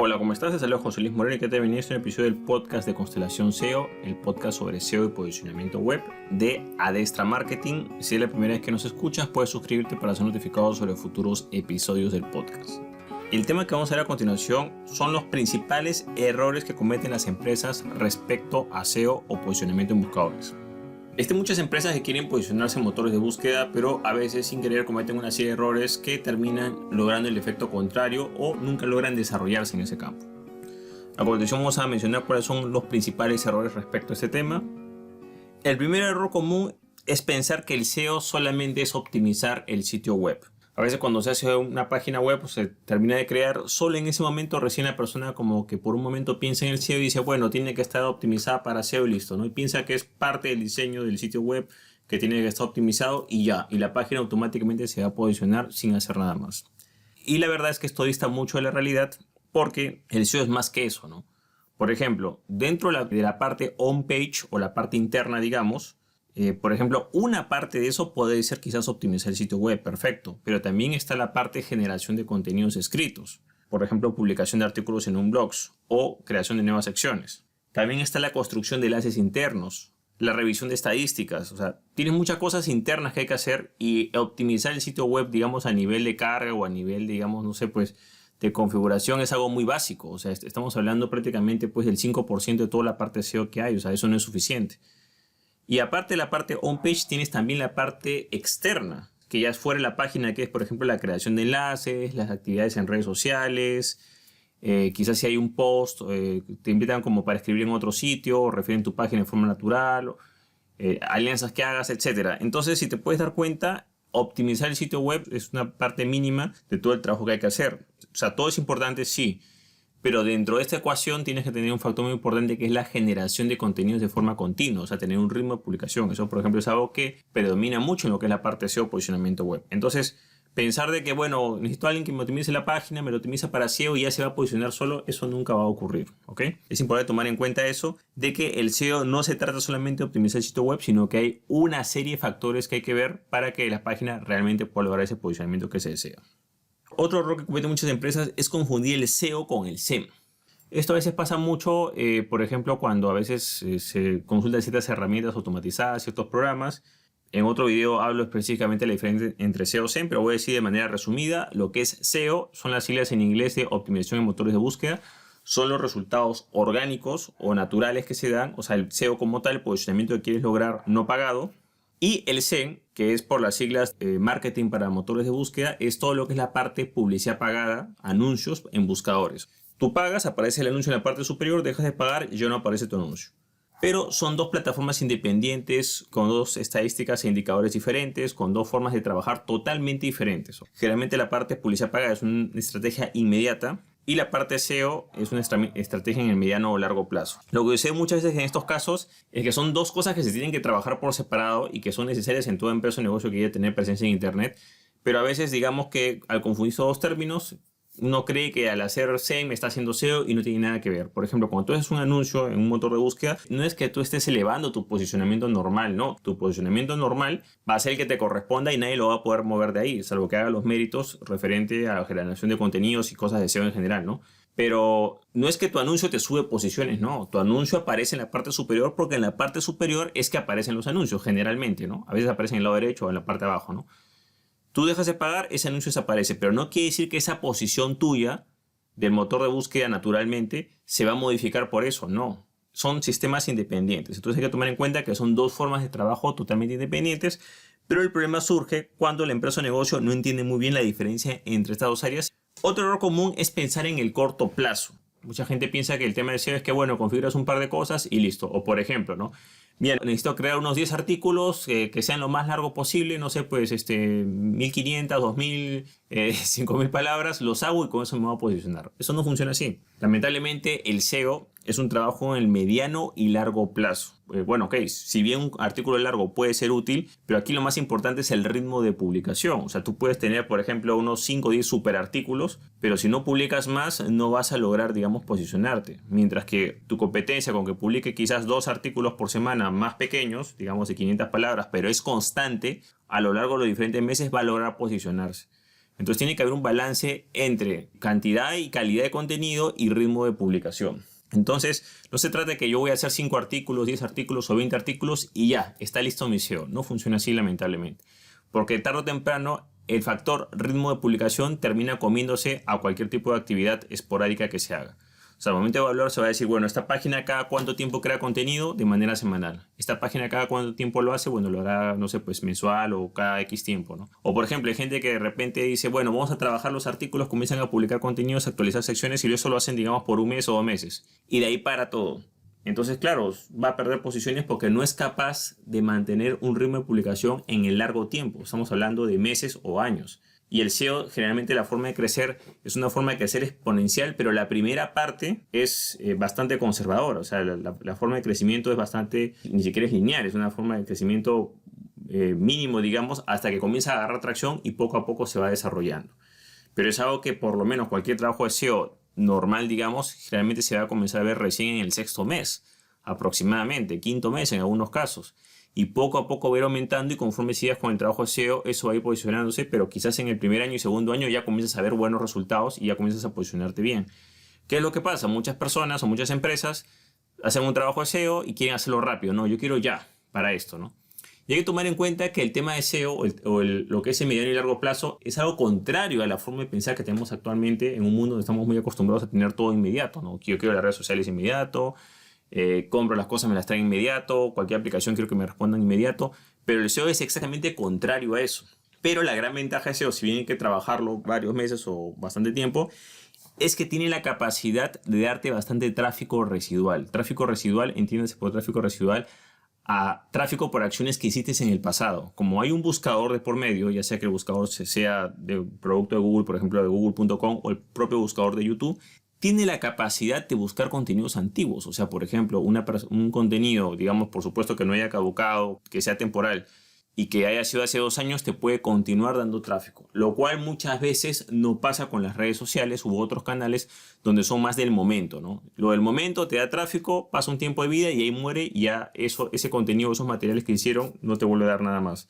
Hola, ¿cómo estás? Te saluda José Luis Moreno y que te venía este episodio del podcast de Constelación SEO, el podcast sobre SEO y posicionamiento web de Adestra Marketing. Si es la primera vez que nos escuchas, puedes suscribirte para ser notificado sobre futuros episodios del podcast. El tema que vamos a ver a continuación son los principales errores que cometen las empresas respecto a SEO o posicionamiento en buscadores. Muchas empresas que quieren posicionarse en motores de búsqueda, pero a veces sin querer cometen una serie de errores que terminan logrando el efecto contrario o nunca logran desarrollarse en ese campo. A continuación vamos a mencionar cuáles son los principales errores respecto a este tema. El primer error común es pensar que el SEO solamente es optimizar el sitio web. A veces cuando se hace una página web se termina de crear, solo en ese momento recién la persona como que por un momento piensa en el SEO y dice, bueno, tiene que estar optimizada para SEO y listo, ¿no? Y piensa que es parte del diseño del sitio web que tiene que estar optimizado y ya, y la página automáticamente se va a posicionar sin hacer nada más. Y la verdad es que esto dista mucho de la realidad porque el SEO es más que eso, ¿no? Por ejemplo, dentro de la parte on-page o la parte interna, digamos, por ejemplo, una parte de eso puede ser quizás optimizar el sitio web, perfecto, pero también está la parte de generación de contenidos escritos, por ejemplo, publicación de artículos en un blog o creación de nuevas secciones. También está la construcción de enlaces internos, la revisión de estadísticas, o sea, tienes muchas cosas internas que hay que hacer y optimizar el sitio web, digamos, a nivel de carga o a nivel, digamos, no sé, pues, de configuración es algo muy básico, o sea, estamos hablando prácticamente, pues, del 5% de toda la parte SEO que hay, o sea, eso no es suficiente. Y aparte de la parte on-page tienes también la parte externa, que ya es fuera de la página, que es por ejemplo la creación de enlaces, las actividades en redes sociales, quizás si hay un post, te invitan como para escribir en otro sitio, o refieren tu página de forma natural, alianzas que hagas, etc. Entonces, si te puedes dar cuenta, optimizar el sitio web es una parte mínima de todo el trabajo que hay que hacer. O sea, todo es importante, sí. Pero dentro de esta ecuación tienes que tener un factor muy importante que es la generación de contenidos de forma continua, o sea, tener un ritmo de publicación. Eso, por ejemplo, es algo que predomina mucho en lo que es la parte SEO, posicionamiento web. Entonces, pensar de que, bueno, necesito a alguien que me optimice la página, me lo optimiza para SEO y ya se va a posicionar solo, eso nunca va a ocurrir, ¿ok? Es importante tomar en cuenta eso, de que el SEO no se trata solamente de optimizar el sitio web, sino que hay una serie de factores que hay que ver para que la página realmente pueda lograr ese posicionamiento que se desea. Otro error que cometen muchas empresas es confundir el SEO con el SEM. Esto a veces pasa mucho, por ejemplo, cuando a veces se consultan ciertas herramientas automatizadas, ciertos programas. En otro video hablo específicamente de la diferencia entre SEO y SEM, pero voy a decir de manera resumida, lo que es SEO son las siglas en inglés de optimización en motores de búsqueda, son los resultados orgánicos o naturales que se dan, o sea, el SEO como tal, el posicionamiento que quieres lograr no pagado. Y el SEM, que es por las siglas Marketing para Motores de Búsqueda, es todo lo que es la parte publicidad pagada, anuncios en buscadores. Tú pagas, aparece el anuncio en la parte superior, dejas de pagar y ya no aparece tu anuncio. Pero son dos plataformas independientes, con dos estadísticas e indicadores diferentes, con dos formas de trabajar totalmente diferentes. Generalmente la parte de publicidad pagada es una estrategia inmediata, y la parte SEO es una estrategia en el mediano o largo plazo. Lo que sucede muchas veces en estos casos es que son dos cosas que se tienen que trabajar por separado y que son necesarias en toda empresa o negocio que quiera tener presencia en Internet. Pero a veces digamos que al confundir esos dos términos, uno cree que al hacer SEM está haciendo SEO y no tiene nada que ver. Por ejemplo, cuando tú haces un anuncio en un motor de búsqueda, no es que tú estés elevando tu posicionamiento normal, no. Tu posicionamiento normal va a ser el que te corresponda y nadie lo va a poder mover de ahí, salvo que haga los méritos referente a la generación de contenidos y cosas de SEO en general, ¿no? Pero no es que tu anuncio te sube posiciones, no. Tu anuncio aparece en la parte superior porque en la parte superior es que aparecen los anuncios, generalmente, ¿no? A veces aparecen en el lado derecho o en la parte de abajo, ¿no? Tú dejas de pagar, ese anuncio desaparece, pero no quiere decir que esa posición tuya del motor de búsqueda naturalmente se va a modificar por eso, no. Son sistemas independientes. Entonces hay que tomar en cuenta que son dos formas de trabajo totalmente independientes, pero el problema surge cuando la empresa o negocio no entiende muy bien la diferencia entre estas dos áreas. Otro error común es pensar en el corto plazo. Mucha gente piensa que el tema de SEO es que, bueno, configuras un par de cosas y listo. O por ejemplo, ¿no? Bien, necesito crear unos 10 artículos que sean lo más largo posible, no sé, pues 1500, 2000, 5000 palabras, los hago y con eso me voy a posicionar. Eso no funciona así. Lamentablemente el SEO es un trabajo en el mediano y largo plazo. Bueno, ok, si bien un artículo largo puede ser útil, pero aquí lo más importante es el ritmo de publicación. O sea, tú puedes tener, por ejemplo, unos 5 o 10 super artículos, pero si no publicas más, no vas a lograr, digamos, posicionarte. Mientras que tu competencia con que publique quizás 2 artículos por semana más pequeños, digamos de 500 palabras, pero es constante, a lo largo de los diferentes meses va a lograr posicionarse. Entonces tiene que haber un balance entre cantidad y calidad de contenido y ritmo de publicación. Entonces, no se trata de que yo voy a hacer 5 artículos, 10 artículos o 20 artículos y ya, está listo mi SEO. No funciona así, lamentablemente. Porque tarde o temprano el factor ritmo de publicación termina comiéndose a cualquier tipo de actividad esporádica que se haga. O sea, al momento de evaluar se va a decir, bueno, esta página cada cuánto tiempo crea contenido de manera semanal. Esta página cada cuánto tiempo lo hace, bueno, lo hará, no sé, pues mensual o cada X tiempo, ¿no? O por ejemplo, hay gente que de repente dice, bueno, vamos a trabajar los artículos, comienzan a publicar contenidos, a actualizar secciones y eso lo hacen, digamos, por un mes o 2 meses. Y de ahí para todo. Entonces, claro, va a perder posiciones porque no es capaz de mantener un ritmo de publicación en el largo tiempo. Estamos hablando de meses o años. Y el SEO, generalmente la forma de crecer es una forma de crecer exponencial, pero la primera parte es bastante conservadora. O sea, la forma de crecimiento es bastante, ni siquiera es lineal, es una forma de crecimiento mínimo, digamos, hasta que comienza a agarrar tracción y poco a poco se va desarrollando. Pero es algo que por lo menos cualquier trabajo de SEO normal, digamos, generalmente se va a comenzar a ver recién en el 6º mes, aproximadamente, 5º mes en algunos casos. Y poco a poco va a ir aumentando y conforme sigas con el trabajo de SEO, eso va a ir posicionándose, pero quizás en el primer año y segundo año ya comienzas a ver buenos resultados y ya comienzas a posicionarte bien. ¿Qué es lo que pasa? Muchas personas o muchas empresas hacen un trabajo de SEO y quieren hacerlo rápido. No, yo quiero ya para esto, ¿no? Y hay que tomar en cuenta que el tema de SEO lo que es el mediano y largo plazo es algo contrario a la forma de pensar que tenemos actualmente en un mundo donde estamos muy acostumbrados a tener todo inmediato, ¿no? Yo quiero las redes sociales inmediato, compro las cosas, me las traen inmediato, cualquier aplicación quiero que me respondan inmediato, pero el SEO es exactamente contrario a eso. Pero la gran ventaja de SEO, si bien hay que trabajarlo varios meses o bastante tiempo, es que tiene la capacidad de darte bastante tráfico residual. Tráfico residual, entiéndase por tráfico residual, a tráfico por acciones que hiciste en el pasado. Como hay un buscador de por medio, ya sea que el buscador sea de producto de Google, por ejemplo de google.com o el propio buscador de YouTube, tiene la capacidad de buscar contenidos antiguos. O sea, por ejemplo, un contenido, digamos, por supuesto que no haya caducado, que sea temporal y que haya sido hace 2 años, te puede continuar dando tráfico. Lo cual muchas veces no pasa con las redes sociales u otros canales donde son más del momento, ¿no? Lo del momento te da tráfico, pasa un tiempo de vida y ahí muere y ya ese contenido, esos materiales que hicieron no te vuelve a dar nada más.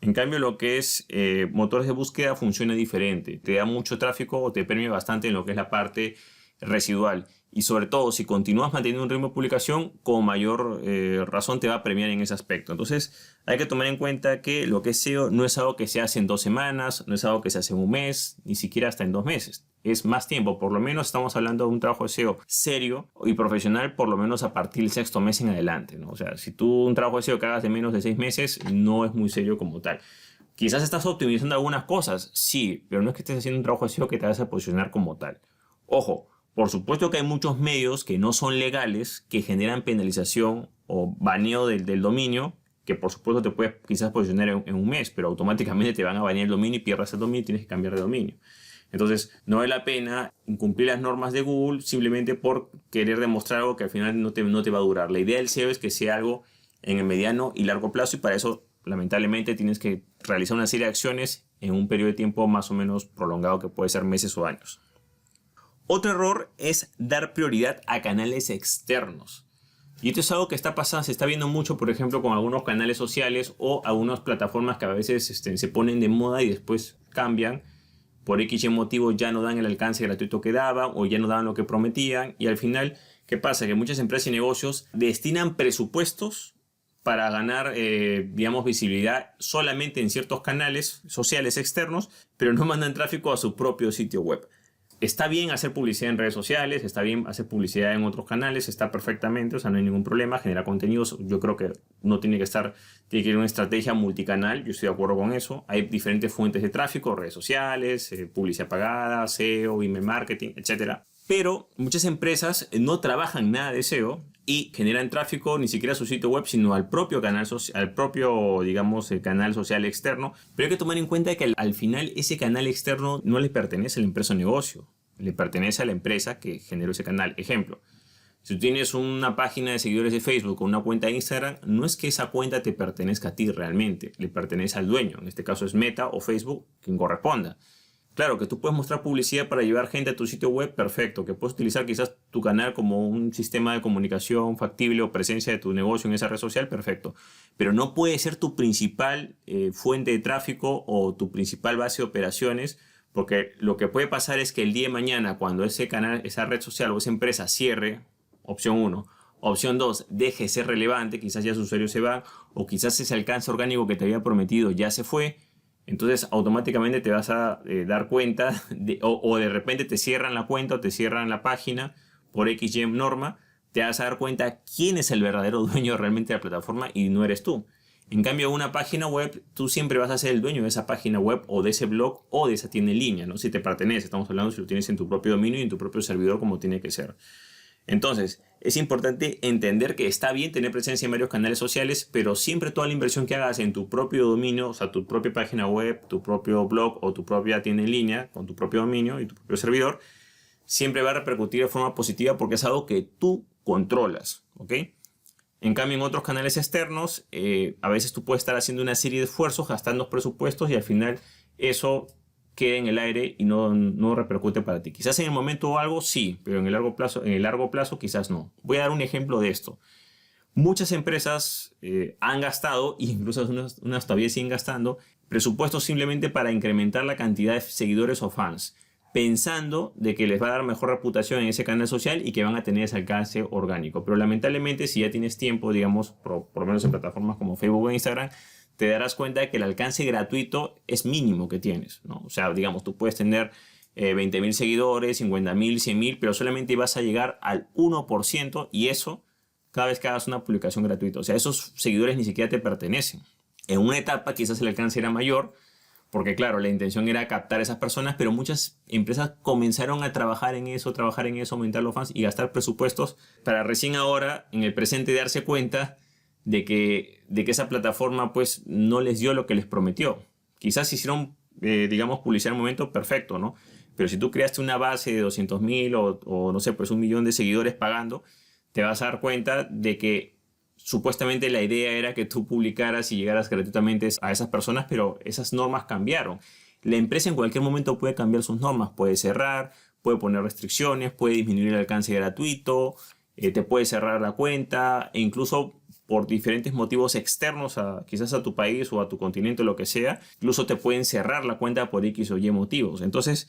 En cambio, lo que es motores de búsqueda funciona diferente. Te da mucho tráfico o te premia bastante en lo que es la parte residual. Y sobre todo, si continúas manteniendo un ritmo de publicación, con mayor razón te va a premiar en ese aspecto. Entonces, hay que tomar en cuenta que lo que es SEO no es algo que se hace en 2 semanas, no es algo que se hace en 1 mes, ni siquiera hasta en 2 meses. Es más tiempo. Por lo menos estamos hablando de un trabajo de SEO serio y profesional, por lo menos a partir del 6º mes en adelante, ¿no? O sea, si tú un trabajo de SEO que hagas de menos de 6 meses, no es muy serio como tal. Quizás estás optimizando algunas cosas, sí, pero no es que estés haciendo un trabajo de SEO que te vas a posicionar como tal. Ojo. Por supuesto que hay muchos medios que no son legales, que generan penalización o baneo del dominio, que por supuesto te puedes quizás posicionar en 1 mes, pero automáticamente te van a banear el dominio y pierdas el dominio y tienes que cambiar de dominio. Entonces, no vale la pena incumplir las normas de Google simplemente por querer demostrar algo que al final no te va a durar. La idea del SEO es que sea algo en el mediano y largo plazo y para eso, lamentablemente, tienes que realizar una serie de acciones en un periodo de tiempo más o menos prolongado que puede ser meses o años. Otro error es dar prioridad a canales externos. Y esto es algo que está pasando, se está viendo mucho, por ejemplo, con algunos canales sociales o algunas plataformas que a veces se ponen de moda y después cambian. Por X motivo ya no dan el alcance gratuito que daban o ya no daban lo que prometían. Y al final, ¿qué pasa? Que muchas empresas y negocios destinan presupuestos para ganar, digamos, visibilidad solamente en ciertos canales sociales externos, pero no mandan tráfico a su propio sitio web. Está bien hacer publicidad en redes sociales, está bien hacer publicidad en otros canales, está perfectamente, o sea, no hay ningún problema, genera contenidos. Yo creo que no tiene que ir una estrategia multicanal, yo estoy de acuerdo con eso. Hay diferentes fuentes de tráfico, redes sociales, publicidad pagada, SEO, email marketing, etc. Pero muchas empresas no trabajan nada de SEO y generan tráfico ni siquiera a su sitio web, sino al propio canal social, al propio, digamos, el canal social externo. Pero hay que tomar en cuenta que al final ese canal externo no le pertenece a la empresa o negocio, le pertenece a la empresa que generó ese canal. Ejemplo, si tú tienes una página de seguidores de Facebook o una cuenta de Instagram, no es que esa cuenta te pertenezca a ti realmente, le pertenece al dueño. En este caso es Meta o Facebook, quien corresponda. Claro, que tú puedes mostrar publicidad para llevar gente a tu sitio web, perfecto. Que puedes utilizar quizás tu canal como un sistema de comunicación factible o presencia de tu negocio en esa red social, perfecto. Pero no puede ser tu principal fuente de tráfico o tu principal base de operaciones, Porque lo que puede pasar es que el día de mañana, cuando ese canal, esa red social o esa empresa cierre, opción 1, opción 2, deje de ser relevante, quizás ya su usuario se va, o quizás ese alcance orgánico que te había prometido ya se fue, entonces automáticamente te vas a dar cuenta, o de repente te cierran la cuenta o te cierran la página por XY norma, te vas a dar cuenta quién es el verdadero dueño realmente de la plataforma y no eres tú. En cambio, una página web, tú siempre vas a ser el dueño de esa página web o de ese blog o de esa tienda en línea, ¿no? Si te pertenece, estamos hablando si lo tienes en tu propio dominio y en tu propio servidor como tiene que ser. Entonces, es importante entender que está bien tener presencia en varios canales sociales, pero siempre toda la inversión que hagas en tu propio dominio, o sea, tu propia página web, tu propio blog o tu propia tienda en línea con tu propio dominio y tu propio servidor, siempre va a repercutir de forma positiva porque es algo que tú controlas, ¿ok? En cambio, en otros canales externos, a veces tú puedes estar haciendo una serie de esfuerzos, gastando presupuestos y al final eso queda en el aire y no repercute para ti. Quizás en el momento o algo sí, pero en el largo plazo quizás no. Voy a dar un ejemplo de esto. Muchas empresas han gastado, e incluso unas todavía siguen gastando, presupuestos simplemente para incrementar la cantidad de seguidores o fans, pensando de que les va a dar mejor reputación en ese canal social y que van a tener ese alcance orgánico. Pero lamentablemente, si ya tienes tiempo, digamos, por lo menos en plataformas como Facebook o Instagram, te darás cuenta de que el alcance gratuito es mínimo que tienes, ¿no? O sea, digamos, tú puedes tener 20.000 seguidores, 50.000, 100.000, pero solamente vas a llegar al 1% y eso cada vez que hagas una publicación gratuita. O sea, esos seguidores ni siquiera te pertenecen. En una etapa quizás el alcance era mayor, porque claro, la intención era captar a esas personas, pero muchas empresas comenzaron a trabajar en eso, aumentar los fans y gastar presupuestos para recién ahora, en el presente, darse cuenta de que esa plataforma pues no les dio lo que les prometió. Quizás hicieron, digamos, publicidad en un momento perfecto, ¿no? Pero si tú creaste una base de 200.000 o no sé, pues 1.000.000 de seguidores pagando, te vas a dar cuenta de que supuestamente la idea era que tú publicaras y llegaras gratuitamente a esas personas, pero esas normas cambiaron. La empresa en cualquier momento puede cambiar sus normas, puede cerrar, puede poner restricciones, puede disminuir el alcance gratuito, te puede cerrar la cuenta e incluso por diferentes motivos externos quizás a tu país o a tu continente o lo que sea, incluso te pueden cerrar la cuenta por X o Y motivos. Entonces,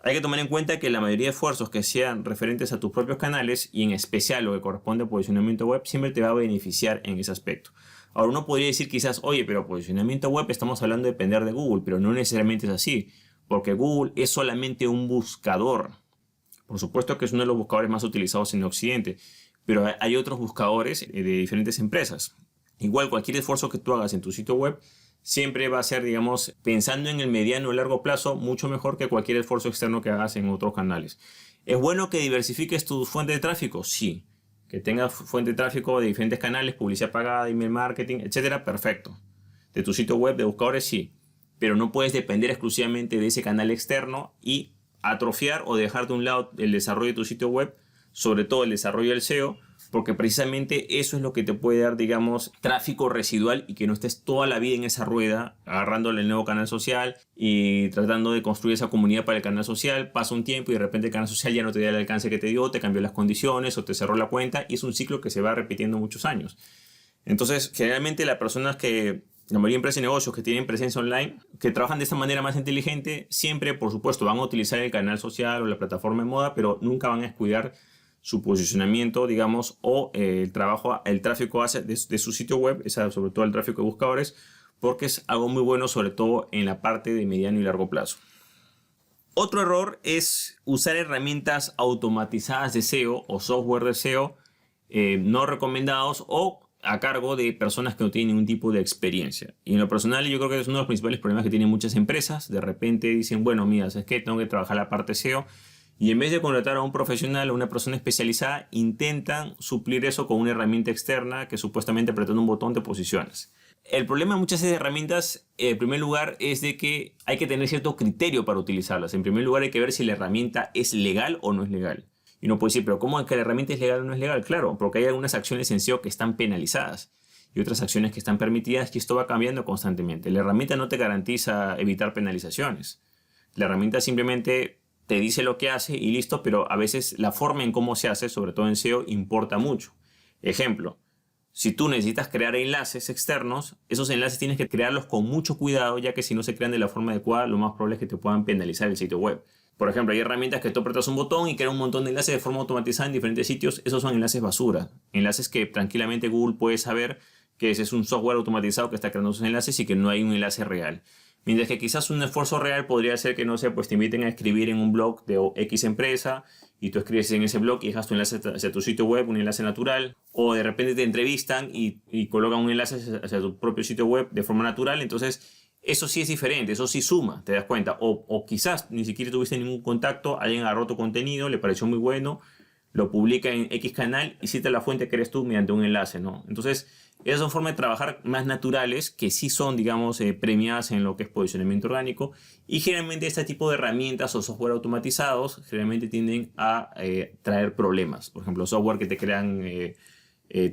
hay que tomar en cuenta que la mayoría de esfuerzos que sean referentes a tus propios canales y en especial lo que corresponde a posicionamiento web siempre te va a beneficiar en ese aspecto. Ahora uno podría decir quizás, oye, pero posicionamiento web estamos hablando de depender de Google, pero no necesariamente es así, porque Google es solamente un buscador. Por supuesto que es uno de los buscadores más utilizados en Occidente, pero hay otros buscadores de diferentes empresas. Igual cualquier esfuerzo que tú hagas en tu sitio web siempre va a ser, digamos, pensando en el mediano o largo plazo, mucho mejor que cualquier esfuerzo externo que hagas en otros canales. ¿Es bueno que diversifiques tu fuente de tráfico? Sí. Que tengas fuente de tráfico de diferentes canales, publicidad pagada, email marketing, etcétera, perfecto. De tu sitio web, de buscadores, sí. Pero no puedes depender exclusivamente de ese canal externo y atrofiar o dejar de un lado el desarrollo de tu sitio web, sobre todo el desarrollo del SEO, porque precisamente eso es lo que te puede dar, digamos, tráfico residual y que no estés toda la vida en esa rueda agarrándole el nuevo canal social y tratando de construir esa comunidad para el canal social. Pasa un tiempo y de repente el canal social ya no te da el alcance que te dio, te cambió las condiciones o te cerró la cuenta y es un ciclo que se va repitiendo muchos años. Entonces, generalmente la mayoría de empresas y negocios que tienen presencia online, que trabajan de esta manera más inteligente, siempre, por supuesto, van a utilizar el canal social o la plataforma de moda, pero nunca van a descuidar su posicionamiento, digamos, o el tráfico de su sitio web, sobre todo el tráfico de buscadores, porque es algo muy bueno, sobre todo en la parte de mediano y largo plazo. Otro error es usar herramientas automatizadas de SEO o software de SEO no recomendados o a cargo de personas que no tienen ningún tipo de experiencia. Y en lo personal yo creo que es uno de los principales problemas que tienen muchas empresas. De repente dicen, bueno, mira, es que tengo que trabajar la parte SEO. Y en vez de contratar a un profesional o una persona especializada, intentan suplir eso con una herramienta externa que supuestamente apretando un botón te posicionas. El problema de muchas de esas herramientas, en primer lugar, es de que hay que tener cierto criterio para utilizarlas. En primer lugar, hay que ver si la herramienta es legal o no es legal. Y uno puede decir, pero ¿cómo es que la herramienta es legal o no es legal? Claro, porque hay algunas acciones en SEO que están penalizadas y otras acciones que están permitidas y esto va cambiando constantemente. La herramienta no te garantiza evitar penalizaciones. La herramienta simplemente te dice lo que hace y listo, pero a veces la forma en cómo se hace, sobre todo en SEO, importa mucho. Ejemplo, Si tú necesitas crear enlaces externos, esos enlaces tienes que crearlos con mucho cuidado, ya que si no se crean de la forma adecuada, lo más probable es que te puedan penalizar el sitio web. Por ejemplo, hay herramientas que tú apretas un botón y crea un montón de enlaces de forma automatizada en diferentes sitios. Esos son enlaces basura. Enlaces que tranquilamente Google puede saber que ese es un software automatizado que está creando esos enlaces y que no hay un enlace real. Mientras que quizás un esfuerzo real podría ser que, no sé, pues te inviten a escribir en un blog de X empresa y tú escribes en ese blog y dejas tu enlace hacia tu sitio web, un enlace natural, o de repente te entrevistan y colocan un enlace hacia tu propio sitio web de forma natural. Entonces, eso sí es diferente, eso sí suma, te das cuenta. O quizás ni siquiera tuviste ningún contacto, alguien agarró tu contenido, le pareció muy bueno, lo publica en X canal y cita la fuente que eres tú mediante un enlace, ¿no? Entonces, esas son formas de trabajar más naturales que sí son, digamos, premiadas en lo que es posicionamiento orgánico, y generalmente este tipo de herramientas o software automatizados generalmente tienden a traer problemas. Por ejemplo, software que te crean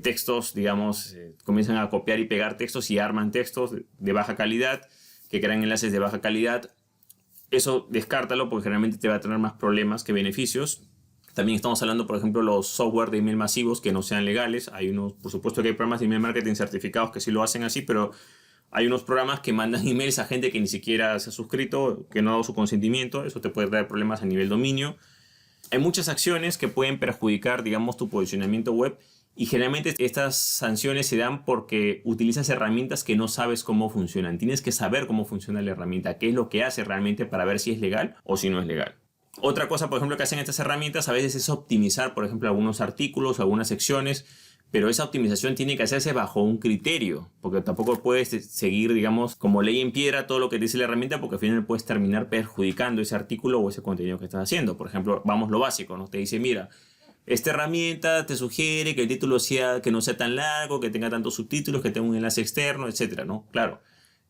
textos, digamos, comienzan a copiar y pegar textos y arman textos de baja calidad, que crean enlaces de baja calidad. Eso descártalo porque generalmente te va a tener más problemas que beneficios. También estamos hablando, por ejemplo, los software de email masivos que no sean legales. Hay unos, por supuesto que hay programas de email marketing certificados que sí lo hacen así, pero hay unos programas que mandan emails a gente que ni siquiera se ha suscrito, que no ha dado su consentimiento. Eso te puede traer problemas a nivel dominio. Hay muchas acciones que pueden perjudicar, digamos, tu posicionamiento web, y generalmente estas sanciones se dan porque utilizas herramientas que no sabes cómo funcionan. Tienes que saber cómo funciona la herramienta, qué es lo que hace realmente para ver si es legal o si no es legal. Otra cosa, por ejemplo, que hacen estas herramientas a veces es optimizar, por ejemplo, algunos artículos o algunas secciones, pero esa optimización tiene que hacerse bajo un criterio, porque tampoco puedes seguir, digamos, como ley en piedra todo lo que dice la herramienta, porque al final puedes terminar perjudicando ese artículo o ese contenido que estás haciendo. Por ejemplo, vamos lo básico, ¿no? Te dice, mira, esta herramienta te sugiere que el título sea, que no sea tan largo, que tenga tantos subtítulos, que tenga un enlace externo, etcétera, ¿no? Claro.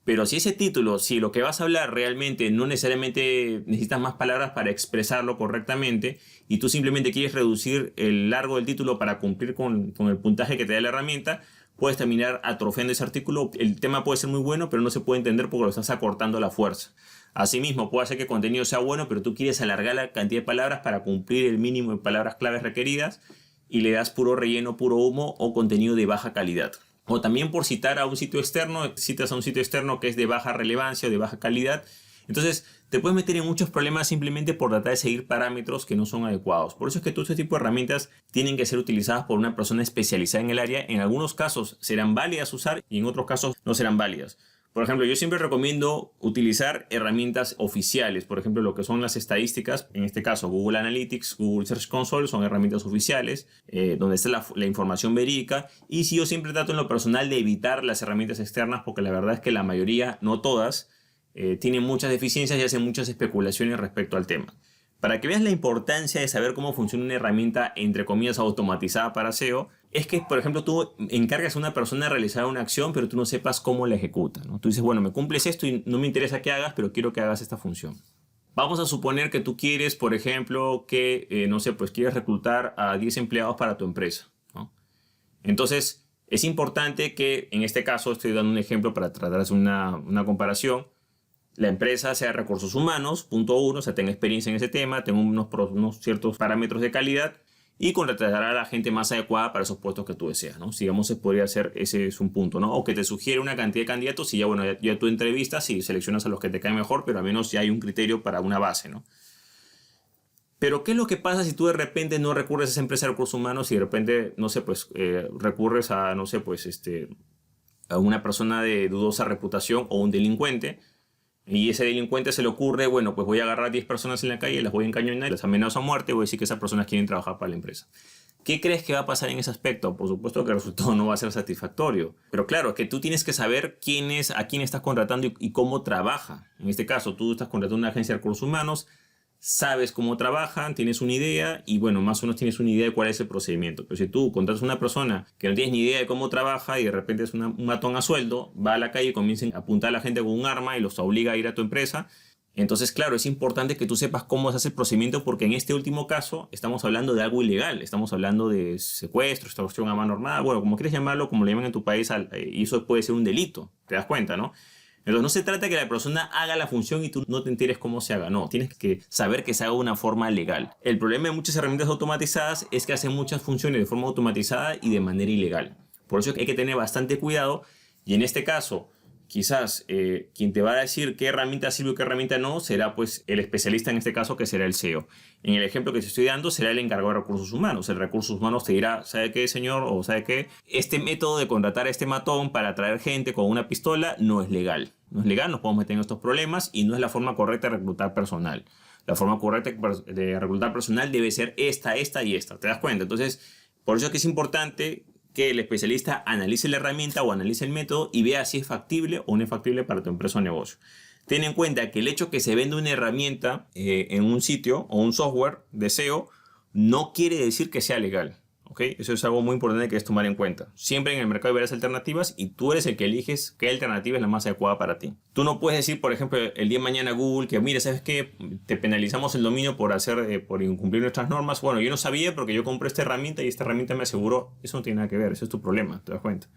Pero si ese título, si lo que vas a hablar realmente no necesariamente necesitas más palabras para expresarlo correctamente y tú simplemente quieres reducir el largo del título para cumplir con el puntaje que te da la herramienta, puedes terminar atrofiando ese artículo. El tema puede ser muy bueno, pero no se puede entender porque lo estás acortando a la fuerza. Asimismo, puede hacer que el contenido sea bueno, pero tú quieres alargar la cantidad de palabras para cumplir el mínimo de palabras claves requeridas y le das puro relleno, puro humo o contenido de baja calidad. O también por citar a un sitio externo, citas a un sitio externo que es de baja relevancia o de baja calidad. Entonces te puedes meter en muchos problemas simplemente por tratar de seguir parámetros que no son adecuados. Por eso es que todo este tipo de herramientas tienen que ser utilizadas por una persona especializada en el área. En algunos casos serán válidas usar y en otros casos no serán válidas. Por ejemplo, yo siempre recomiendo utilizar herramientas oficiales. Por ejemplo, lo que son las estadísticas, en este caso Google Analytics, Google Search Console, son herramientas oficiales donde está la información verídica. Y si yo siempre trato en lo personal de evitar las herramientas externas, porque la verdad es que la mayoría, no todas, tienen muchas deficiencias y hacen muchas especulaciones respecto al tema. Para que veas la importancia de saber cómo funciona una herramienta, entre comillas, automatizada para SEO, es que, por ejemplo, tú encargas a una persona a realizar una acción, pero tú no sepas cómo la ejecuta, ¿no? Tú dices, bueno, me cumples esto y no me interesa que hagas, pero quiero que hagas esta función. Vamos a suponer que tú quieres, por ejemplo, que, no sé, pues quieres reclutar a 10 empleados para tu empresa, ¿no? Entonces, es importante que, en este caso, estoy dando un ejemplo para tratar de hacer una comparación. La empresa sea recursos humanos, punto uno, o sea, tenga experiencia en ese tema, tenga unos ciertos parámetros de calidad y contratará a la gente más adecuada para esos puestos que tú deseas, ¿no? Digamos, ese es un punto, ¿no? O que te sugiere una cantidad de candidatos y ya, bueno, ya tú entrevistas y seleccionas a los que te caen mejor, pero al menos ya hay un criterio para una base, ¿no? Pero, ¿qué es lo que pasa si tú de repente no recurres a esa empresa de recursos humanos y de repente, no sé, pues, recurres a, no sé, pues, a una persona de dudosa reputación o un delincuente? Y ese delincuente se le ocurre, bueno, pues voy a agarrar a 10 personas en la calle, las voy a encañonar, las amenazo a muerte y voy a decir que esas personas quieren trabajar para la empresa. ¿Qué crees que va a pasar en ese aspecto? Por supuesto que el resultado no va a ser satisfactorio. Pero claro, que tú tienes que saber a quién estás contratando y cómo trabaja. En este caso, tú estás contratando una agencia de recursos humanos, sabes cómo trabajan, tienes una idea y, bueno, más o menos tienes una idea de cuál es el procedimiento. Pero si tú contratas a una persona que no tienes ni idea de cómo trabaja y de repente es un matón a sueldo, va a la calle y comienza a apuntar a la gente con un arma y los obliga a ir a tu empresa, entonces, claro, es importante que tú sepas cómo se hace el procedimiento porque en este último caso estamos hablando de algo ilegal. Estamos hablando de secuestro, extorsión a mano armada, bueno, como quieres llamarlo, como le llaman en tu país, y eso puede ser un delito, ¿te das cuenta, no? Entonces no se trata de que la persona haga la función y tú no te enteres cómo se haga, no, tienes que saber que se haga de una forma legal. El problema de muchas herramientas automatizadas es que hacen muchas funciones de forma automatizada y de manera ilegal. Por eso hay que tener bastante cuidado. Y en este caso, quizás quien te va a decir qué herramienta sirve y qué herramienta no será pues el especialista en este caso, que será el SEO. En el ejemplo que te estoy dando será el encargado de recursos humanos. El recursos humanos te dirá, ¿sabe qué, señor? O ¿sabe qué? Este método de contratar a este matón para atraer gente con una pistola no es legal. No es legal, nos podemos meter en estos problemas y no es la forma correcta de reclutar personal. La forma correcta de reclutar personal debe ser esta y esta. ¿Te das cuenta? Entonces, por eso es que es importante que el especialista analice la herramienta o analice el método y vea si es factible o no es factible para tu empresa o negocio. Ten en cuenta que el hecho que se vende una herramienta en un sitio o un software de SEO no quiere decir que sea legal. ¿Okay? Eso es algo muy importante que debes tomar en cuenta. Siempre en el mercado hay varias alternativas y tú eres el que eliges qué alternativa es la más adecuada para ti. Tú no puedes decir, por ejemplo, el día de mañana a Google que, mire, ¿sabes qué? Te penalizamos el dominio por incumplir nuestras normas. Bueno, yo no sabía porque yo compré esta herramienta y esta herramienta me aseguró. Eso no tiene nada que ver, eso es tu problema, ¿te das cuenta?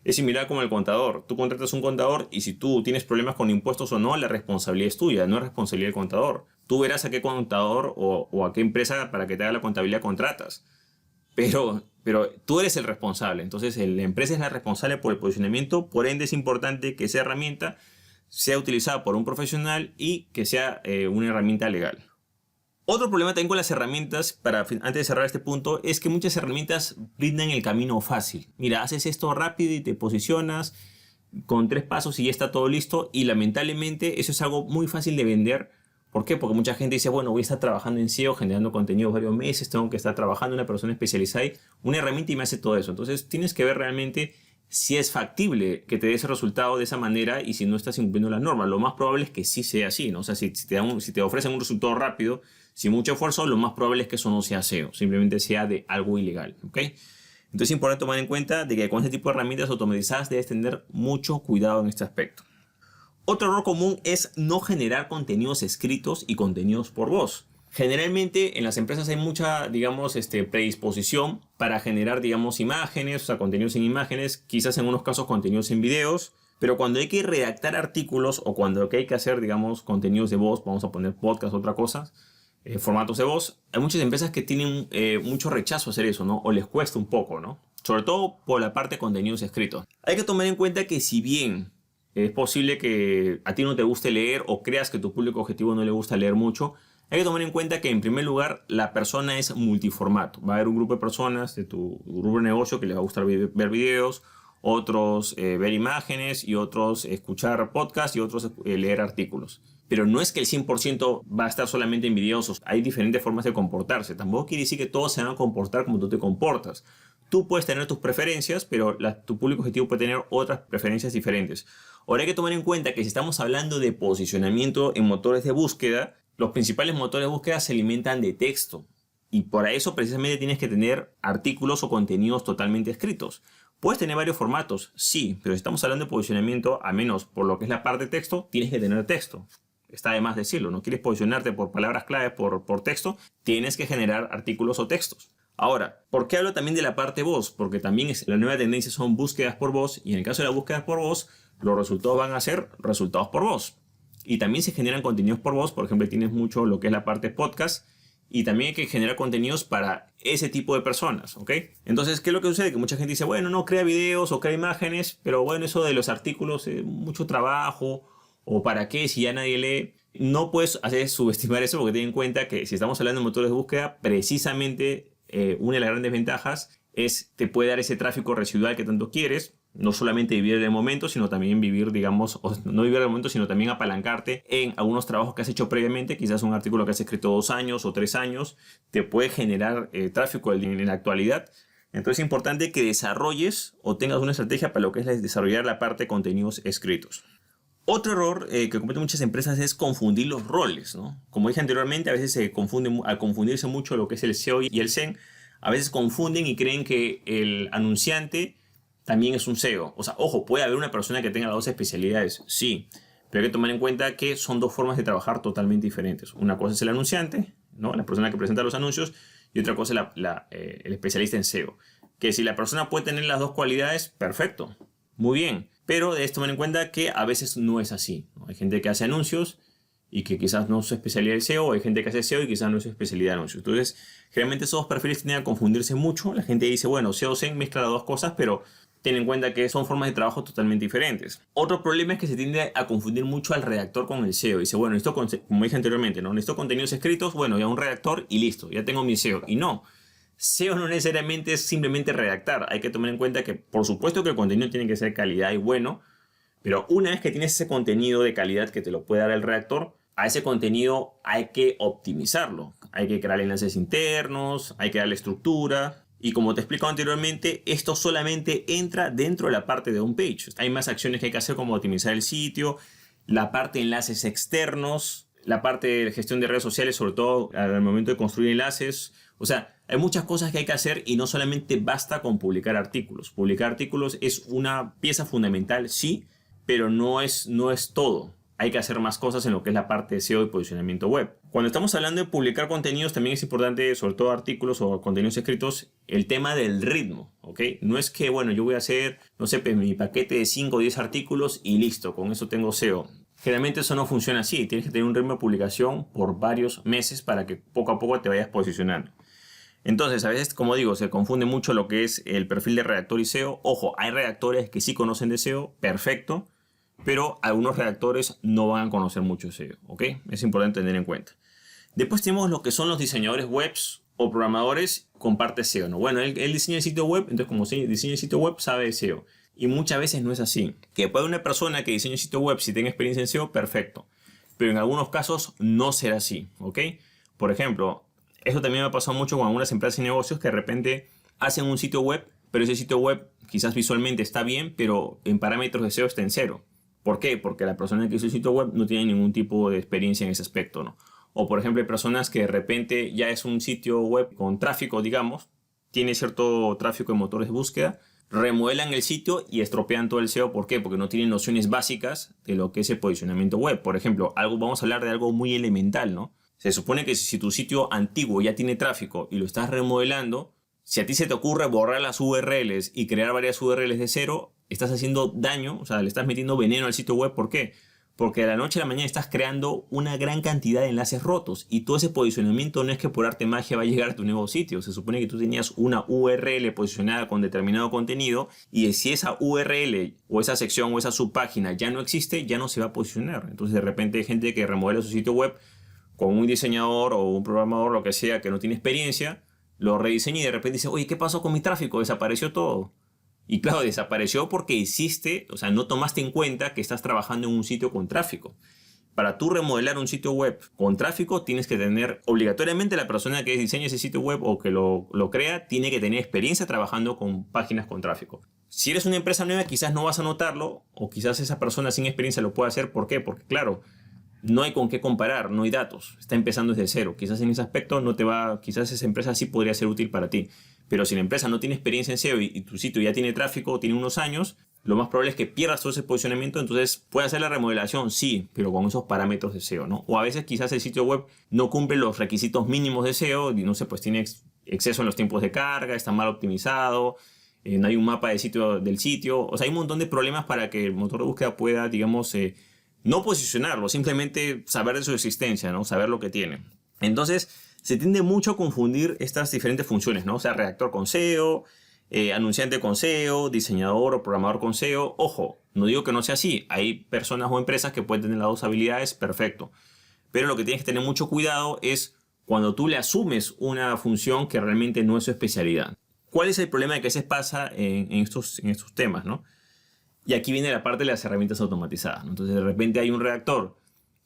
Es similar como el contador. Tú contratas un contador y si tú tienes problemas con impuestos o no, la responsabilidad es tuya, no es responsabilidad del contador. Tú verás a qué contador o a qué empresa para que te haga la contabilidad contratas. Pero tú eres el responsable. Entonces la empresa es la responsable por el posicionamiento. Por ende es importante que esa herramienta sea utilizada por un profesional y que sea una herramienta legal. Otro problema también con las herramientas, antes de cerrar este punto, es que muchas herramientas brindan el camino fácil. Mira, haces esto rápido y te posicionas con 3 pasos y ya está todo listo. Y lamentablemente eso es algo muy fácil de vender. ¿Por qué? Porque mucha gente dice, bueno, voy a estar trabajando en SEO, generando contenido varios meses, tengo que estar trabajando en una persona especializada y una herramienta y me hace todo eso. Entonces tienes que ver realmente si es factible que te dé ese resultado de esa manera y si no estás incumpliendo las normas. Lo más probable es que sí sea así, ¿no? O sea, si te ofrecen un resultado rápido, sin mucho esfuerzo, lo más probable es que eso no sea SEO, simplemente sea de algo ilegal, ¿ok? Entonces es importante tomar en cuenta de que con este tipo de herramientas automatizadas debes tener mucho cuidado en este aspecto. Otro error común es no generar contenidos escritos y contenidos por voz. Generalmente en las empresas hay mucha, digamos, predisposición para generar, digamos, imágenes, o sea, contenidos en imágenes, quizás en unos casos contenidos en videos, pero cuando hay que redactar artículos o cuando hay que hacer, digamos, contenidos de voz, vamos a poner podcast, otra cosa, formatos de voz, hay muchas empresas que tienen mucho rechazo a hacer eso, ¿no? O les cuesta un poco, ¿no? Sobre todo por la parte de contenidos escritos. Hay que tomar en cuenta que si bien es posible que a ti no te guste leer o creas que a tu público objetivo no le gusta leer mucho, hay que tomar en cuenta que en primer lugar la persona es multiformato. Va a haber un grupo de personas de tu grupo de negocio que les va a gustar ver videos, otros ver imágenes y otros escuchar podcasts y otros leer artículos. Pero no es que el 100% va a estar solamente en videos. Hay diferentes formas de comportarse. Tampoco quiere decir que todos se van a comportar como tú te comportas. Tú puedes tener tus preferencias, pero tu público objetivo puede tener otras preferencias diferentes. Ahora hay que tomar en cuenta que si estamos hablando de posicionamiento en motores de búsqueda, los principales motores de búsqueda se alimentan de texto. Y por eso precisamente tienes que tener artículos o contenidos totalmente escritos. Puedes tener varios formatos, sí, pero si estamos hablando de posicionamiento, al menos por lo que es la parte de texto, tienes que tener texto. Está de más decirlo, no quieres posicionarte por palabras clave, por texto, tienes que generar artículos o textos. Ahora, ¿por qué hablo también de la parte voz? Porque también la nueva tendencia son búsquedas por voz y en el caso de las búsquedas por voz, los resultados van a ser resultados por voz. Y también se generan contenidos por voz, por ejemplo, tienes mucho lo que es la parte podcast y también hay que generar contenidos para ese tipo de personas, ¿ok? Entonces, ¿qué es lo que sucede? Que mucha gente dice, bueno, no, crea videos o crea imágenes, pero bueno, eso de los artículos es mucho trabajo o para qué si ya nadie lee. No puedes subestimar eso porque ten en cuenta que si estamos hablando de motores de búsqueda, precisamente una de las grandes ventajas es te puede dar ese tráfico residual que tanto quieres. No solamente vivir el momento, sino también vivir, digamos, no vivir el momento, sino también apalancarte en algunos trabajos que has hecho previamente. Quizás un artículo que has escrito 2 años o 3 años te puede generar tráfico en la actualidad. Entonces es importante que desarrolles o tengas una estrategia para lo que es desarrollar la parte de contenidos escritos. Otro error que cometen muchas empresas es confundir los roles, ¿no? Como dije anteriormente, a veces se confunden, al confundirse mucho lo que es el SEO y el SEM, a veces confunden y creen que el anunciante también es un SEO. O sea, ojo, puede haber una persona que tenga las 2 especialidades, sí, pero hay que tomar en cuenta que son 2 formas de trabajar totalmente diferentes. Una cosa es el anunciante, ¿no? La persona que presenta los anuncios, y otra cosa es el especialista en SEO. Que si la persona puede tener las 2 cualidades, perfecto, muy bien. Pero debes tomar en cuenta que a veces no es así, ¿no? Hay gente que hace anuncios y que quizás no es su especialidad el SEO, hay gente que hace SEO y quizás no es su especialidad de anuncios. Entonces, generalmente esos dos perfiles tienden a confundirse mucho. La gente dice, bueno, SEO se mezcla las dos cosas, pero ten en cuenta que son formas de trabajo totalmente diferentes. Otro problema es que se tiende a confundir mucho al redactor con el SEO. Dice, bueno, esto, como dije anteriormente, ¿no? Necesito contenidos escritos, bueno, ya un redactor y listo, ya tengo mi SEO. Y no, SEO no necesariamente es simplemente redactar. Hay que tomar en cuenta que, por supuesto que el contenido tiene que ser de calidad y bueno, pero una vez que tienes ese contenido de calidad que te lo puede dar el redactor, a ese contenido hay que optimizarlo. Hay que crear enlaces internos, hay que darle estructura. Y como te he explicado anteriormente, esto solamente entra dentro de la parte de homepage. Hay más acciones que hay que hacer como optimizar el sitio, la parte de enlaces externos, la parte de gestión de redes sociales, sobre todo al momento de construir enlaces. O sea, hay muchas cosas que hay que hacer y no solamente basta con publicar artículos. Publicar artículos es una pieza fundamental, sí, pero no es todo. Hay que hacer más cosas en lo que es la parte de SEO y posicionamiento web. Cuando estamos hablando de publicar contenidos, también es importante, sobre todo artículos o contenidos escritos, el tema del ritmo, ¿ok? No es que, bueno, yo voy a hacer, no sé, mi paquete de 5 o 10 artículos y listo, con eso tengo SEO. Generalmente eso no funciona así. Tienes que tener un ritmo de publicación por varios meses para que poco a poco te vayas posicionando. Entonces, a veces, como digo, se confunde mucho lo que es el perfil de redactor y SEO. Ojo, hay redactores que sí conocen de SEO, perfecto. Pero algunos redactores no van a conocer mucho SEO, ¿ok? Es importante tener en cuenta. Después tenemos lo que son los diseñadores webs o programadores con parte SEO, ¿no? Bueno, él diseña el sitio web, entonces como diseña el sitio web, sabe de SEO. Y muchas veces no es así. Que puede una persona que diseñe el sitio web, si tenga experiencia en SEO, perfecto. Pero en algunos casos no será así, ¿ok? Por ejemplo, eso también me ha pasado mucho con algunas empresas y negocios que de repente hacen un sitio web, pero ese sitio web quizás visualmente está bien, pero en parámetros de SEO está en cero. ¿Por qué? Porque la persona que hizo el sitio web no tiene ningún tipo de experiencia en ese aspecto, ¿no? O por ejemplo hay personas que de repente ya es un sitio web con tráfico, digamos, tiene cierto tráfico en motores de búsqueda, remodelan el sitio y estropean todo el SEO. ¿Por qué? Porque no tienen nociones básicas de lo que es el posicionamiento web. Por ejemplo, vamos a hablar de algo muy elemental, ¿no? Se supone que si tu sitio antiguo ya tiene tráfico y lo estás remodelando, si a ti se te ocurre borrar las URLs y crear varias URLs de cero, estás haciendo daño, o sea, le estás metiendo veneno al sitio web. ¿Por qué? Porque de la noche a la mañana estás creando una gran cantidad de enlaces rotos y todo ese posicionamiento no es que por arte de magia va a llegar a tu nuevo sitio. Se supone que tú tenías una URL posicionada con determinado contenido y si esa URL o esa sección o esa subpágina ya no existe, ya no se va a posicionar. Entonces de repente hay gente que remodela su sitio web con un diseñador o un programador, lo que sea, que no tiene experiencia, lo rediseña y de repente dice, oye, ¿qué pasó con mi tráfico? Desapareció todo. Y claro, desapareció porque no tomaste en cuenta que estás trabajando en un sitio con tráfico. Para tú remodelar un sitio web con tráfico, tienes que tener, obligatoriamente la persona que diseña ese sitio web o que lo crea, tiene que tener experiencia trabajando con páginas con tráfico. Si eres una empresa nueva, quizás no vas a notarlo, o quizás esa persona sin experiencia lo pueda hacer. ¿Por qué? Porque claro, no hay con qué comparar, no hay datos, está empezando desde cero. Quizás en ese aspecto quizás esa empresa sí podría ser útil para ti. Pero si la empresa no tiene experiencia en SEO y tu sitio ya tiene tráfico, tiene unos años, lo más probable es que pierdas todo ese posicionamiento. Entonces puede hacer la remodelación, sí, pero con esos parámetros de SEO, ¿no? O a veces quizás el sitio web no cumple los requisitos mínimos de SEO y no sé, pues tiene exceso en los tiempos de carga, está mal optimizado, no hay un mapa del sitio. O sea, hay un montón de problemas para que el motor de búsqueda pueda, digamos, no posicionarlo, simplemente saber de su existencia, ¿no? Saber lo que tiene. Entonces, se tiende mucho a confundir estas diferentes funciones, ¿no? O sea, redactor con SEO, anunciante con SEO, diseñador o programador con SEO. Ojo, no digo que no sea así. Hay personas o empresas que pueden tener las dos habilidades, perfecto. Pero lo que tienes que tener mucho cuidado es cuando tú le asumes una función que realmente no es su especialidad. ¿Cuál es el problema que a veces pasa en estos temas, ¿no? Y aquí viene la parte de las herramientas automatizadas, ¿no? Entonces, de repente hay un redactor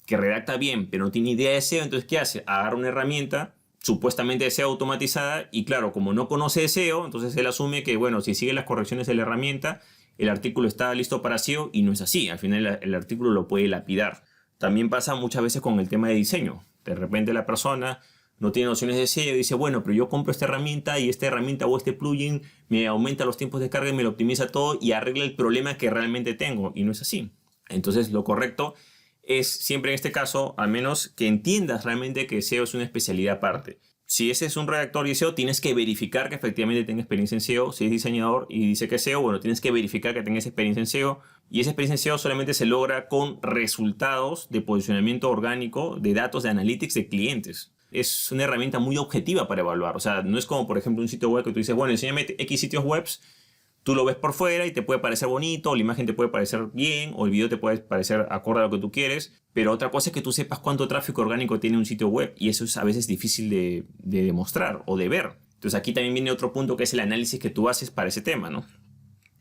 que redacta bien, pero no tiene idea de SEO. Entonces, ¿qué hace? Agarra una herramienta supuestamente de SEO automatizada y claro, como no conoce de SEO, entonces él asume que, bueno, si sigue las correcciones de la herramienta, el artículo está listo para SEO y no es así. Al final el artículo lo puede lapidar. También pasa muchas veces con el tema de diseño. De repente la persona no tiene nociones de SEO y dice, bueno, pero yo compro esta herramienta y esta herramienta o este plugin me aumenta los tiempos de carga y me lo optimiza todo y arregla el problema que realmente tengo. Y no es así. Entonces lo correcto es siempre en este caso, al menos que entiendas realmente que SEO es una especialidad aparte. Si ese es un redactor y SEO, tienes que verificar que efectivamente tenga experiencia en SEO. Si es diseñador y dice que es SEO, bueno, tienes que verificar que tenga esa experiencia en SEO. Y esa experiencia en SEO solamente se logra con resultados de posicionamiento orgánico de datos de analytics de clientes. Es una herramienta muy objetiva para evaluar. O sea, no es como, por ejemplo, un sitio web que tú dices, bueno, enséñame X sitios webs. Tú lo ves por fuera y te puede parecer bonito, o la imagen te puede parecer bien, o el video te puede parecer acorde a lo que tú quieres. Pero otra cosa es que tú sepas cuánto tráfico orgánico tiene un sitio web, y eso es a veces difícil de demostrar o de ver. Entonces aquí también viene otro punto, que es el análisis que tú haces para ese tema, ¿no?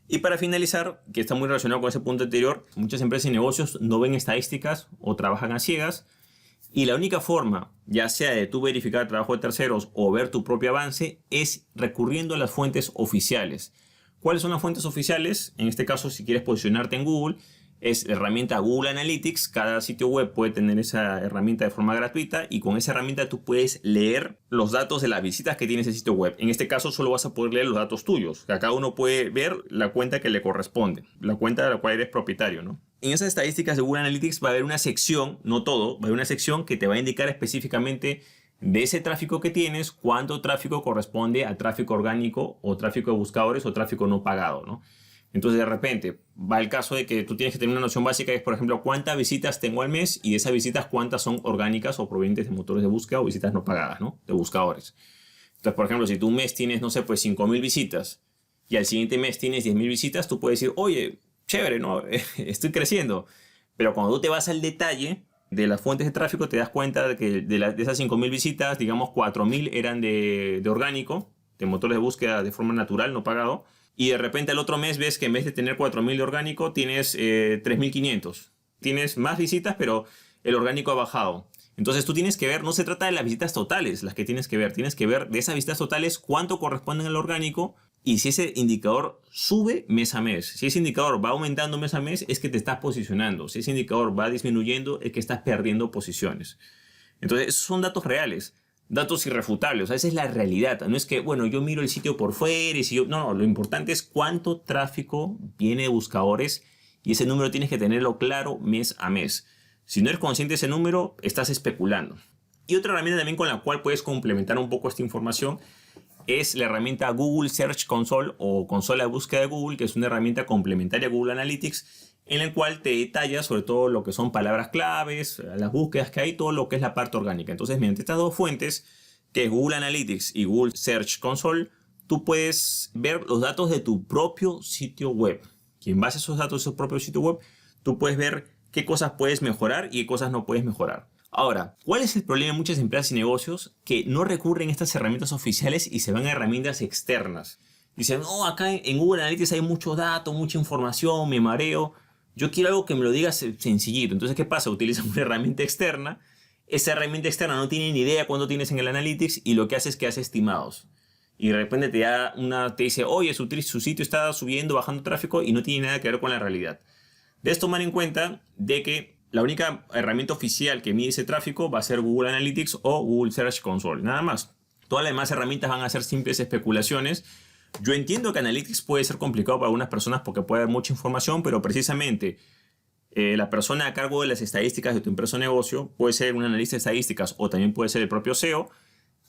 Y para finalizar, que está muy relacionado con ese punto anterior, muchas empresas y negocios no ven estadísticas o trabajan a ciegas. Y la única forma, ya sea de tú verificar el trabajo de terceros o ver tu propio avance, es recurriendo a las fuentes oficiales. ¿Cuáles son las fuentes oficiales? En este caso, si quieres posicionarte en Google, es la herramienta Google Analytics. Cada sitio web puede tener esa herramienta de forma gratuita, y con esa herramienta tú puedes leer los datos de las visitas que tiene ese sitio web. En este caso solo vas a poder leer los datos tuyos. Cada uno puede ver la cuenta que le corresponde, la cuenta de la cual eres propietario, ¿no? En esas estadísticas de Google Analytics va a haber una sección, no todo, va a haber una sección que te va a indicar específicamente de ese tráfico que tienes, cuánto tráfico corresponde a tráfico orgánico o tráfico de buscadores o tráfico no pagado, ¿no? Entonces de repente va el caso de que tú tienes que tener una noción básica, que es, por ejemplo, cuántas visitas tengo al mes, y de esas visitas cuántas son orgánicas o provenientes de motores de búsqueda o visitas no pagadas, ¿no? De buscadores. Entonces, por ejemplo, si tú un mes tienes, no sé, pues 5.000 visitas y al siguiente mes tienes 10.000 visitas, tú puedes decir, oye, chévere, ¿no? Estoy creciendo. Pero cuando tú te vas al detalle de las fuentes de tráfico, te das cuenta de que de esas 5.000 visitas, digamos 4.000 eran de orgánico, de motores de búsqueda de forma natural, no pagado. Y de repente al otro mes ves que en vez de tener 4.000 de orgánico, tienes 3.500. Tienes más visitas, pero el orgánico ha bajado. Entonces tú tienes que ver, no se trata de las visitas totales las que tienes que ver de esas visitas totales cuánto corresponden al orgánico, y si ese indicador sube mes a mes. Si ese indicador va aumentando mes a mes, es que te estás posicionando. Si ese indicador va disminuyendo, es que estás perdiendo posiciones. Entonces esos son datos reales, datos irrefutables. O sea, esa es la realidad. No es que, bueno, yo miro el sitio por fuera y si yo... No, lo importante es cuánto tráfico viene de buscadores, y ese número tienes que tenerlo claro mes a mes. Si no eres consciente de ese número, estás especulando. Y otra herramienta también con la cual puedes complementar un poco esta información es la herramienta Google Search Console o consola de búsqueda de Google, que es una herramienta complementaria a Google Analytics, en la cual te detalla sobre todo lo que son palabras claves, las búsquedas que hay, todo lo que es la parte orgánica. Entonces, mediante estas dos fuentes, que es Google Analytics y Google Search Console, tú puedes ver los datos de tu propio sitio web. Y en base a esos datos de tu propio sitio web, tú puedes ver qué cosas puedes mejorar y qué cosas no puedes mejorar. Ahora, ¿cuál es el problema de muchas empresas y negocios? Que no recurren a estas herramientas oficiales y se van a herramientas externas. Dicen, no, acá en Google Analytics hay mucho dato, mucha información, me mareo. Yo quiero algo que me lo diga sencillito. Entonces, ¿qué pasa? Utilizan una herramienta externa. Esa herramienta externa no tiene ni idea cuánto tienes en el Analytics, y lo que hace es que hace estimados. Y de repente te dice, oye, su sitio está subiendo, bajando tráfico, y no tiene nada que ver con la realidad. Debes tomar en cuenta de que la única herramienta oficial que mide ese tráfico va a ser Google Analytics o Google Search Console, nada más. Todas las demás herramientas van a ser simples especulaciones. Yo entiendo que Analytics puede ser complicado para algunas personas porque puede haber mucha información, pero precisamente la persona a cargo de las estadísticas de tu empresa o negocio puede ser un analista de estadísticas o también puede ser el propio SEO.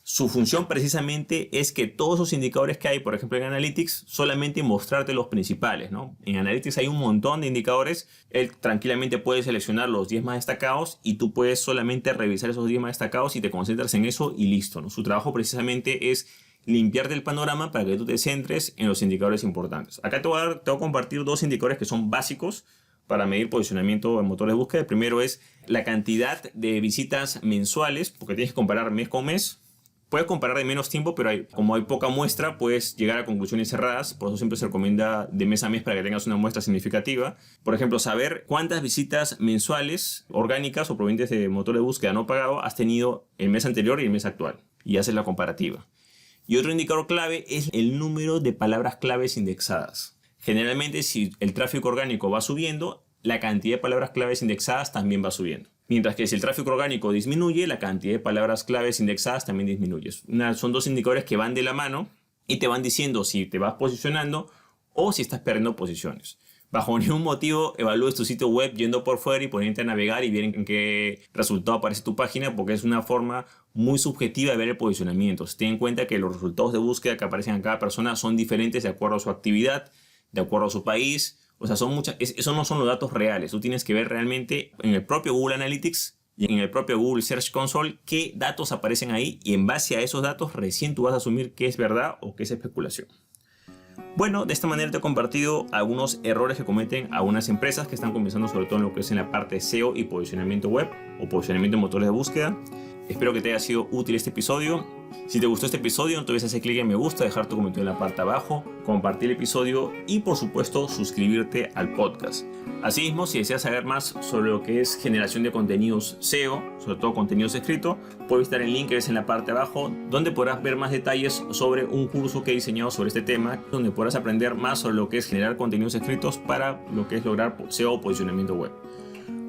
Su función precisamente es que todos esos indicadores que hay, por ejemplo en Analytics, solamente mostrarte los principales, ¿no? En Analytics hay un montón de indicadores. Él tranquilamente puede seleccionar los 10 más destacados y tú puedes solamente revisar esos 10 más destacados y te concentras en eso y listo, ¿no? Su trabajo precisamente es limpiarte el panorama para que tú te centres en los indicadores importantes. Acá te voy a compartir dos indicadores que son básicos para medir posicionamiento en motores de búsqueda. El primero es la cantidad de visitas mensuales, porque tienes que comparar mes con mes. Puedes comparar de menos tiempo, pero como hay poca muestra, puedes llegar a conclusiones cerradas. Por eso siempre se recomienda de mes a mes para que tengas una muestra significativa. Por ejemplo, saber cuántas visitas mensuales orgánicas o provenientes de motor de búsqueda no pagado has tenido el mes anterior y el mes actual. Y haces la comparativa. Y otro indicador clave es el número de palabras claves indexadas. Generalmente, si el tráfico orgánico va subiendo, la cantidad de palabras claves indexadas también va subiendo. Mientras que si el tráfico orgánico disminuye, la cantidad de palabras claves indexadas también disminuye. Son dos indicadores que van de la mano y te van diciendo si te vas posicionando o si estás perdiendo posiciones. Bajo ningún motivo evalúes tu sitio web yendo por fuera y poniéndote a navegar y ver en qué resultado aparece tu página, porque es una forma muy subjetiva de ver el posicionamiento. Ten en cuenta que los resultados de búsqueda que aparecen en cada persona son diferentes de acuerdo a su actividad, de acuerdo a su país. O sea, esos no son los datos reales. Tú tienes que ver realmente en el propio Google Analytics y en el propio Google Search Console qué datos aparecen ahí, y en base a esos datos recién tú vas a asumir qué es verdad o qué es especulación. Bueno, de esta manera te he compartido algunos errores que cometen algunas empresas que están comenzando, sobre todo en lo que es en la parte de SEO y posicionamiento web o posicionamiento en motores de búsqueda. Espero que te haya sido útil este episodio. Si te gustó este episodio, no te olvides hacer clic en me gusta, dejar tu comentario en la parte de abajo, compartir el episodio y, por supuesto, suscribirte al podcast. Asimismo, si deseas saber más sobre lo que es generación de contenidos SEO, sobre todo contenidos escritos, puedes visitar el link que ves en la parte de abajo, donde podrás ver más detalles sobre un curso que he diseñado sobre este tema, donde podrás aprender más sobre lo que es generar contenidos escritos para lo que es lograr SEO o posicionamiento web.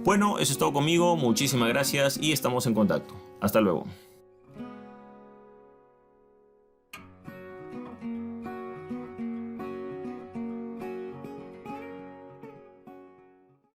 Bueno, eso es todo conmigo, muchísimas gracias y estamos en contacto. Hasta luego.